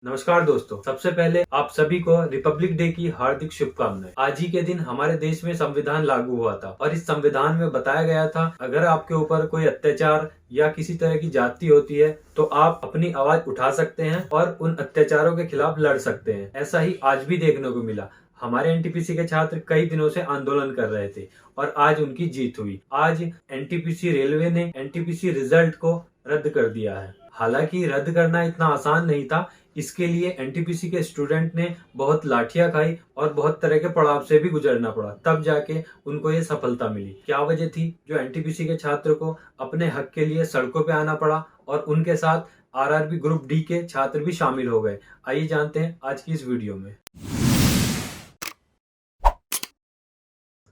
नमस्कार दोस्तों, सबसे पहले आप सभी को रिपब्लिक डे की हार्दिक शुभकामनाएं। आज ही के दिन हमारे देश में संविधान लागू हुआ था और इस संविधान में बताया गया था अगर आपके ऊपर कोई अत्याचार या किसी तरह की जाति होती है तो आप अपनी आवाज उठा सकते हैं और उन अत्याचारों के खिलाफ लड़ सकते हैं। ऐसा ही आज भी देखने को मिला। हमारे एनटीपीसी के छात्र कई दिनों से आंदोलन कर रहे थे और आज उनकी जीत हुई। आज एनटीपीसी रेलवे ने एनटीपीसी रिजल्ट को रद्द कर दिया है। हालांकि रद्द करना इतना आसान नहीं था। इसके लिए एनटीपीसी के स्टूडेंट ने बहुत लाठियां खाई और बहुत तरह के पड़ाव से भी गुजरना पड़ा, तब जाके उनको ये सफलता मिली। क्या वजह थी जो एनटीपीसी के छात्र को अपने हक के लिए सड़कों पे आना पड़ा और उनके साथ आरआरबी ग्रुप डी के छात्र भी शामिल हो गए? आइए जानते हैं आज की इस वीडियो में।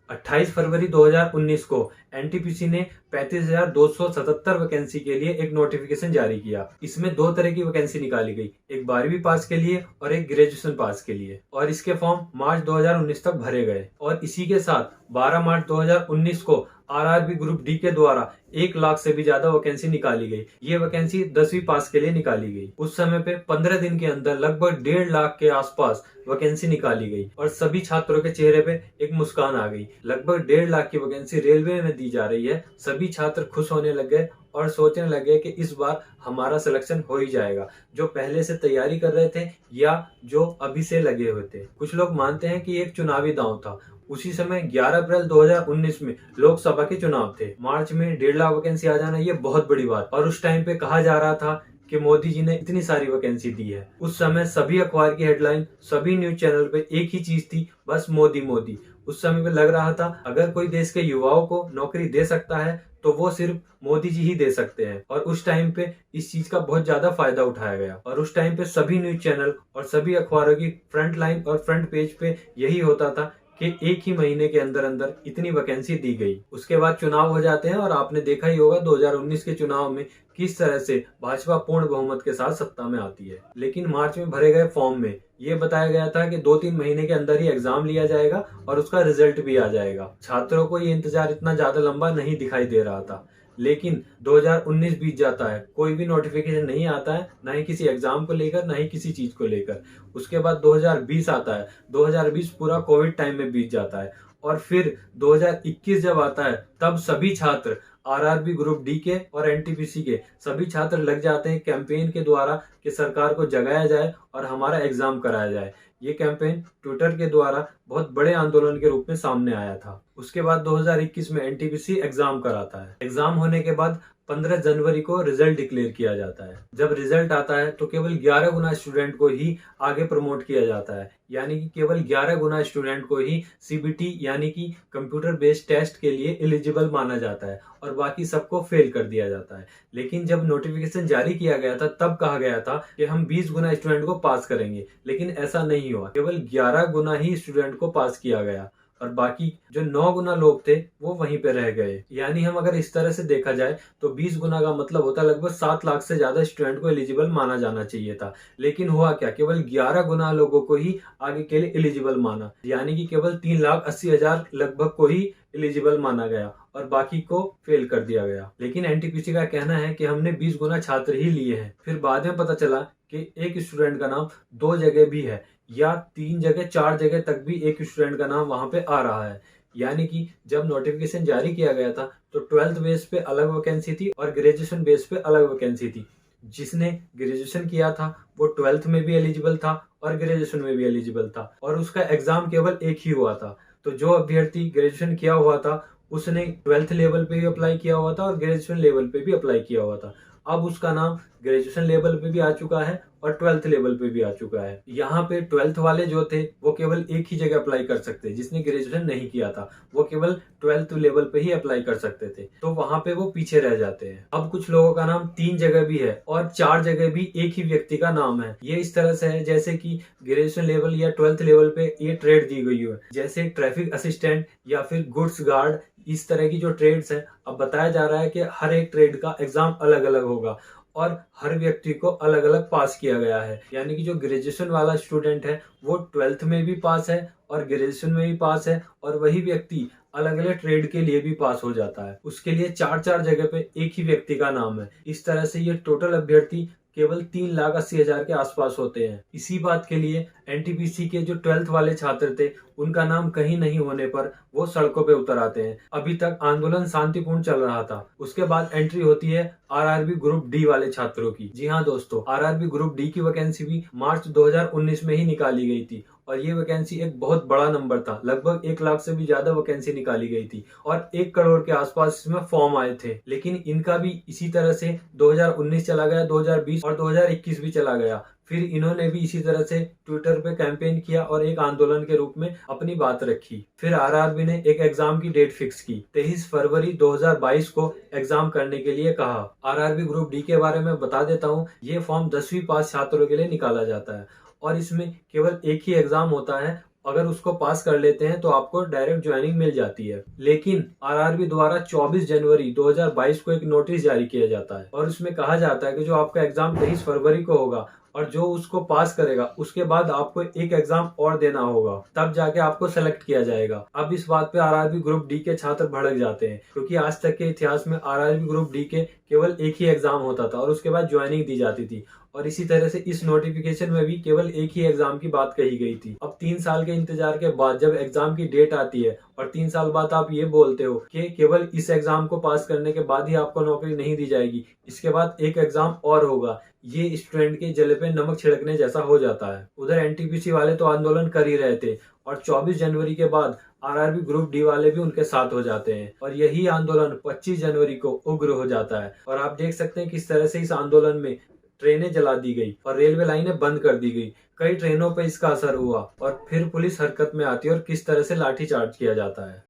28 फरवरी 2019 को एनटीपीसी ने 35,277 वैकेंसी के लिए एक नोटिफिकेशन जारी किया। इसमें दो तरह की वैकेंसी निकाली गई, एक 12वीं पास के लिए और एक ग्रेजुएशन पास के लिए, और इसके फॉर्म मार्च 2019 तक भरे गए। और इसी के साथ 12 मार्च 2019 को आरआरबी ग्रुप डी के द्वारा 1 लाख से भी ज्यादा वैकेंसी निकाली गई। ये वैकेंसी 10वीं पास के लिए निकाली गई। उस समय पे 15 दिन के अंदर लगभग 1.5 लाख के आसपास वैकेंसी निकाली गई और सभी छात्रों के चेहरे पे एक मुस्कान आ गई। लगभग 1.5 लाख की वैकेंसी रेलवे में दी जा रही है। सभी छात्र खुश होने लग गए और सोचने लगे कि इस बार हमारा सिलेक्शन हो ही जाएगा। जो पहले से तैयारी कर रहे थे या जो अभी से लगे हुए थे। कुछ लोग मानते हैं कि एक चुनावी दांव था। उसी समय 11 अप्रैल 2019 में लोकसभा के चुनाव थे। मार्च में 1.5 लाख वैकेंसी आ जाना ये बहुत बड़ी बात। और उस टाइम पे कहा जा रहा था कि मोदी जी ने इतनी सारी वैकेंसी दी है। उस समय सभी अखबार की हेडलाइन, सभी न्यूज चैनल पे एक ही चीज थी, बस मोदी मोदी। उस समय पे लग रहा था अगर कोई देश के युवाओं को नौकरी दे सकता है तो वो सिर्फ मोदी जी ही दे सकते हैं। और उस टाइम पे इस चीज का बहुत ज्यादा फायदा उठाया गया और उस टाइम पे सभी न्यूज चैनल और सभी अखबारों की फ्रंट लाइन और फ्रंट पेज पे यही होता था कि एक ही महीने के अंदर अंदर इतनी वैकेंसी दी गई। उसके बाद चुनाव हो जाते हैं और आपने देखा ही होगा 2019 के चुनाव में किस तरह से भाजपा पूर्ण बहुमत के साथ सत्ता में आती है। लेकिन मार्च में भरे गए फॉर्म में ये बताया गया था कि 2-3 महीने के अंदर ही एग्जाम लिया जाएगा और उसका रिजल्ट भी आ जाएगा। छात्रों को ये इंतजार इतना ज्यादा लंबा नहीं दिखाई दे रहा था। लेकिन 2019 बीत जाता है, कोई भी नोटिफिकेशन नहीं आता है, ना ही किसी एग्जाम को लेकर ना ही किसी चीज को लेकर। उसके बाद 2020 आता है। 2020 पूरा कोविड टाइम में बीत जाता है और फिर 2021 जब आता है तब सभी छात्र आरआरबी ग्रुप डी के और एनटीपीसी के सभी छात्र लग जाते हैं कैंपेन के द्वारा कि सरकार को जगाया जाए और हमारा एग्जाम कराया जाए। ये कैंपेन ट्विटर के द्वारा बहुत बड़े आंदोलन के रूप में सामने आया था। उसके बाद 2021 में एनटीपीसी एग्जाम कराता है। एग्जाम होने के बाद 15 जनवरी को रिजल्ट डिक्लेयर किया जाता है। जब रिजल्ट आता है तो केवल 11 गुना स्टूडेंट को ही आगे प्रमोट किया जाता है, यानी कि केवल 11 गुना स्टूडेंट को ही सीबीटी यानी कि कंप्यूटर बेस्ड टेस्ट के लिए एलिजिबल माना जाता है और बाकी सबको फेल कर दिया जाता है। लेकिन जब नोटिफिकेशन जारी किया गया था तब कहा गया था कि हम 20 गुना स्टूडेंट को पास करेंगे, लेकिन ऐसा नहीं हुआ। केवल 11 गुना ही स्टूडेंट को पास किया गया और बाकी जो 9 गुना लोग थे वो वहीं पे रह गए। यानी हम अगर इस तरह से देखा जाए तो 20 गुना का मतलब होता है लगभग 7 लाख से ज्यादा स्टूडेंट को एलिजिबल माना जाना चाहिए था। लेकिन हुआ क्या, केवल 11 गुना लोगों को ही आगे के लिए एलिजिबल माना, यानी कि केवल 3,80,000 लगभग को ही एलिजिबल माना गया और बाकी को फेल कर दिया गया। लेकिन एनटीपीसी का कहना है कि हमने 20 गुना छात्र ही लिए हैं। फिर बाद में पता चला कि एक स्टूडेंट का नाम 2 जगह भी है या 3 जगह 4 जगह तक भी एक स्टूडेंट का नाम वहां पे आ रहा है। यानी कि जब नोटिफिकेशन जारी किया गया था तो 12th बेस पे अलग वैकेंसी थी और ग्रेजुएशन बेस पे अलग वैकेंसी थी। जिसने ग्रेजुएशन किया था वो 12th में भी एलिजिबल था और ग्रेजुएशन में भी एलिजिबल था और उसका एग्जाम केवल एक ही हुआ था। तो जो अभ्यर्थी ग्रेजुएशन किया हुआ था उसने 12th लेवल पे भी अप्लाई किया हुआ था और ग्रेजुएशन लेवल पे भी अप्लाई किया हुआ था। अब उसका नाम ग्रेजुएशन लेवल पे भी आ चुका है और 12th लेवल पे भी आ चुका है। यहाँ पे 12th वाले जो थे वो केवल एक ही जगह अप्लाई कर सकते, जिसने ग्रेजुएशन नहीं किया था वो केवल 12th लेवल पे ही अप्लाई कर सकते थे, तो वहां पे वो पीछे रह जाते हैं। अब कुछ लोगों का नाम 3 जगह भी है और 4 जगह भी एक ही व्यक्ति का नाम है। ये इस तरह से है जैसे कि ग्रेजुएशन लेवल या 12th लेवल पे ये ट्रेड दी गई है, जैसे ट्रैफिक असिस्टेंट या फिर गुड्स गार्ड। इस तरह की जो ट्रेड्स हैं, अब बताया जा रहा है कि हर एक ट्रेड का एग्जाम अलग अलग होगा और हर व्यक्ति को अलग अलग पास किया गया है। यानी कि जो ग्रेजुएशन वाला स्टूडेंट है वो 12th में भी पास है और ग्रेजुएशन में भी पास है और वही व्यक्ति अलग अलग ट्रेड के लिए भी पास हो जाता है। उसके लिए 4-4 जगह पे एक ही व्यक्ति का नाम है। इस तरह से ये टोटल अभ्यर्थी केवल 3,80,000 के आसपास होते हैं। इसी बात के लिए एनटीपीसी के जो 12th वाले छात्र थे, उनका नाम कहीं नहीं होने पर वो सड़कों पे उतर आते हैं। अभी तक आंदोलन शांतिपूर्ण चल रहा था। उसके बाद एंट्री होती है आरआरबी ग्रुप डी वाले छात्रों की। जी हाँ दोस्तों, आरआरबी ग्रुप डी की वैकेंसी भी मार्च 2019 में ही निकाली गई थी और ये वैकेंसी एक बहुत बड़ा नंबर था। लगभग 1 लाख से भी ज्यादा वैकेंसी निकाली गई थी और 1 करोड़ के आसपास इसमें फॉर्म आए थे। लेकिन इनका भी इसी तरह से 2019 चला गया, 2020 और 2021 भी चला गया। फिर इन्होंने भी इसी तरह से ट्विटर पे कैंपेन किया और एक आंदोलन के रूप में अपनी बात रखी। फिर आरआरबी ने एक एग्जाम की डेट फिक्स की। 23 फरवरी 2022 को एग्जाम करने के लिए कहा। आरआरबी ग्रुप डी के बारे में बता देता हूँ। ये फॉर्म 10वीं पास छात्रों के लिए निकाला जाता है और इसमें केवल एक ही एग्जाम होता है। अगर उसको पास कर लेते हैं तो आपको डायरेक्ट ज्वाइनिंग मिल जाती है। लेकिन आरआरबी द्वारा 24 जनवरी 2022 को एक नोटिस जारी किया जाता है और उसमें कहा जाता है कि जो आपका एग्जाम 23 फरवरी को होगा और जो उसको पास करेगा उसके बाद आपको एक एग्जाम और देना होगा, तब जाके आपको सेलेक्ट किया जाएगा। अब इस बात पे आरआरबी ग्रुप डी के छात्र भड़क जाते हैं क्योंकि आज तक के इतिहास में आरआरबी ग्रुप डी के केवल एक ही एग्जाम होता था और उसके बाद ज्वाइनिंग दी जाती थी और इसी तरह से इस नोटिफिकेशन में भी केवल एक ही एग्जाम की बात कही गई थी। अब 3 साल के इंतजार के बाद जब एग्जाम की डेट आती है और 3 साल बाद आप ये बोलते हो कि केवल इस एग्जाम को पास करने के बाद ही आपको नौकरी नहीं दी जाएगी, इसके बाद एक एग्जाम और होगा, ये स्टूडेंट के जले पे नमक छिड़कने जैसा हो जाता है। उधर एनटीपीसी वाले तो आंदोलन कर ही रहे थे और 24 जनवरी के बाद आरआरबी ग्रुप डी वाले भी उनके साथ हो जाते हैं और यही आंदोलन 25 जनवरी को उग्र हो जाता है। और आप देख सकते हैं किस तरह से इस आंदोलन में ट्रेनें जला दी गई और रेलवे लाइनें बंद कर दी गई। कई ट्रेनों पर इसका असर हुआ और फिर पुलिस हरकत में आती है और किस तरह से लाठीचार्ज किया जाता है।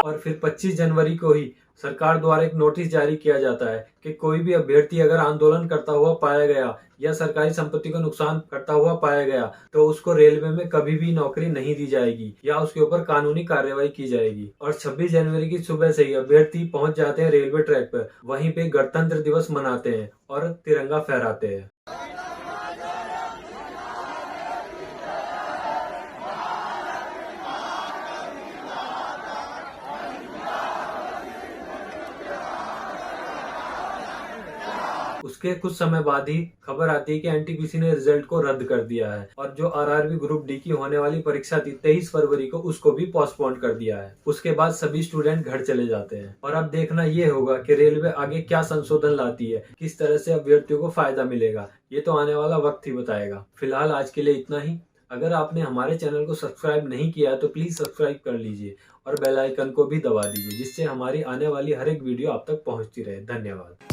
और फिर 25 जनवरी को ही सरकार द्वारा एक नोटिस जारी किया जाता है कि कोई भी अभ्यर्थी अगर आंदोलन करता हुआ पाया गया या सरकारी संपत्ति को नुकसान करता हुआ पाया गया तो उसको रेलवे में कभी भी नौकरी नहीं दी जाएगी या उसके ऊपर कानूनी कार्रवाई की जाएगी। और 26 जनवरी की सुबह से ही अभ्यर्थी पहुंच जाते हैं रेलवे ट्रैक पर, वहीं पे गणतंत्र दिवस मनाते हैं और तिरंगा फहराते हैं। उसके कुछ समय बाद ही खबर आती है कि एनटीपीसी ने रिजल्ट को रद्द कर दिया है और जो आरआरबी ग्रुप डी की होने वाली परीक्षा थी 23 फरवरी को, उसको भी पोस्टपोन कर दिया है। उसके बाद सभी स्टूडेंट घर चले जाते हैं और अब देखना ये होगा कि रेलवे आगे क्या संशोधन लाती है, किस तरह से अभ्यर्थियों को फायदा मिलेगा, ये तो आने वाला वक्त ही बताएगा। फिलहाल आज के लिए इतना ही। अगर आपने हमारे चैनल को सब्सक्राइब नहीं किया है तो प्लीज सब्सक्राइब कर लीजिए और बेल आइकन को भी दबा दीजिए, जिससे हमारी आने वाली हर एक वीडियो आप तक पहुंचती रहे। धन्यवाद।